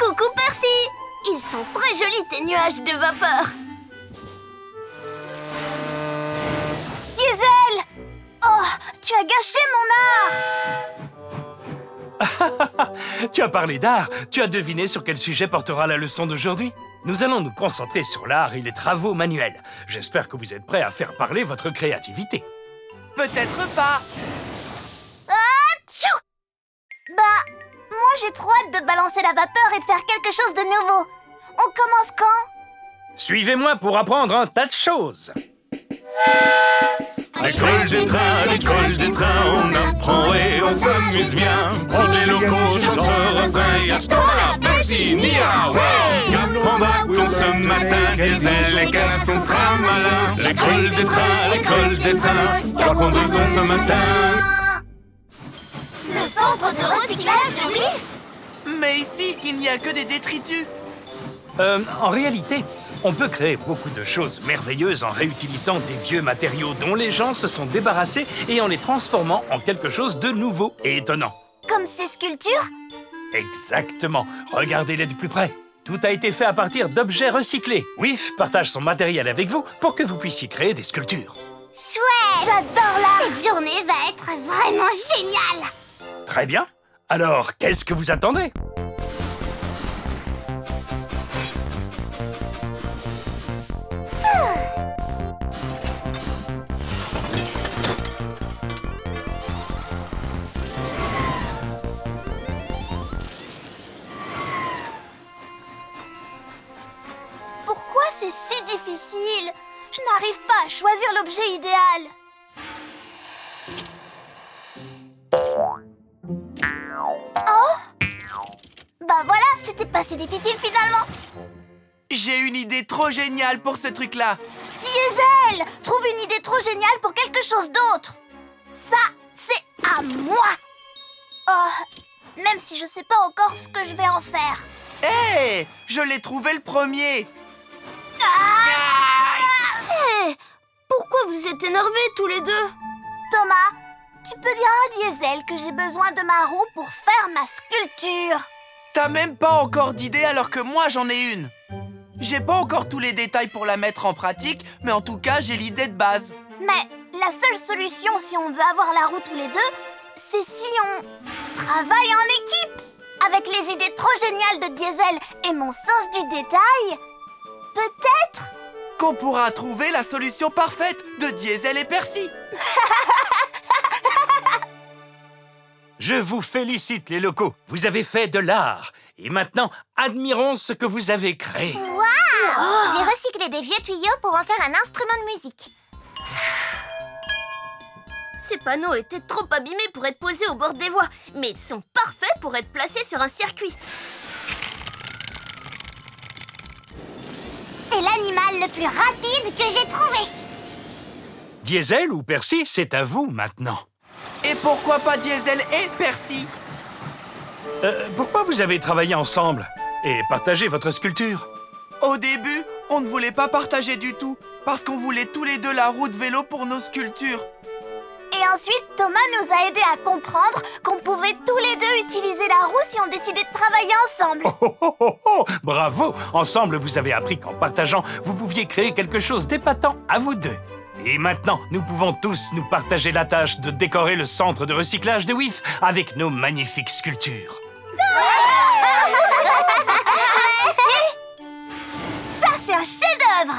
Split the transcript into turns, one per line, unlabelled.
Coucou Percy! Ils sont très jolis tes nuages de vapeur.
Diesel! Oh, tu as gâché mon art!
Tu as parlé d'art. Tu as deviné sur quel sujet portera la leçon d'aujourd'hui? Nous allons nous concentrer sur l'art et les travaux manuels. J'espère que vous êtes prêts à faire parler votre créativité.
Peut-être pas.
Tchou! Bah, moi j'ai trop hâte de balancer la vapeur et de faire quelque chose de nouveau. On commence quand?
Suivez-moi pour apprendre un tas de choses.
L'école des trains, on apprend et on s'amuse bien. Prendre les locaux, chante ce refrain, y'a Thomas, Percy, Nia, ouais. Qu'apprend va-t-on ce matin? Diesel, les canards sont très malins. L'école des trains, qu'apprendra-t-on ce matin?
Le centre de recyclage de WIF?
Mais ici, il n'y a que des détritus.
En réalité, on peut créer beaucoup de choses merveilleuses en réutilisant des vieux matériaux dont les gens se sont débarrassés et en les transformant en quelque chose de nouveau et étonnant.
Comme ces sculptures?
Exactement. Regardez-les de plus près. Tout a été fait à partir d'objets recyclés. WIF partage son matériel avec vous pour que vous puissiez créer des sculptures.
Chouette! J'adore l'art!
Cette journée va être vraiment géniale!
Très bien. Alors, qu'est-ce que vous attendez?
Pourquoi c'est si difficile? Je n'arrive pas à choisir l'objet idéal. Oh! Bah voilà, c'était pas si difficile finalement.
J'ai une idée trop géniale pour ce truc-là.
Diesel! Trouve une idée trop géniale pour quelque chose d'autre. Ça, c'est à moi. Oh, même si je sais pas encore ce que je vais en faire.
Hé! Je l'ai trouvé le premier.
Hé! Pourquoi vous êtes énervés tous les deux?
Thomas, tu peux dire à Diesel que j'ai besoin de ma roue pour faire ma sculpture.
T'as même pas encore d'idée alors que moi j'en ai une. J'ai pas encore tous les détails pour la mettre en pratique, mais en tout cas j'ai l'idée de base.
Mais la seule solution si on veut avoir la roue tous les deux, c'est si on travaille en équipe. Avec les idées trop géniales de Diesel et mon sens du détail, peut-être
qu'on pourra trouver la solution parfaite de Diesel et Percy.
Je vous félicite, les locaux. Vous avez fait de l'art. Et maintenant, admirons ce que vous avez créé.
Waouh! J'ai recyclé des vieux tuyaux pour en faire un instrument de musique.
Ces panneaux étaient trop abîmés pour être posés au bord des voies, mais ils sont parfaits pour être placés sur un circuit.
C'est l'animal le plus rapide que j'ai trouvé.
Diesel ou Percy, c'est à vous maintenant.
Et pourquoi pas Diesel et Percy?
Pourquoi vous avez travaillé ensemble et partagé votre sculpture?
Au début, on ne voulait pas partager du tout, parce qu'on voulait tous les deux la roue de vélo pour nos sculptures.
Et ensuite, Thomas nous a aidés à comprendre qu'on pouvait tous les deux utiliser la roue si on décidait de travailler ensemble.
Bravo! Ensemble, vous avez appris qu'en partageant, vous pouviez créer quelque chose d'épatant à vous deux. Et maintenant, nous pouvons tous nous partager la tâche de décorer le centre de recyclage de WIF avec nos magnifiques sculptures.
Ça, c'est un chef-d'œuvre.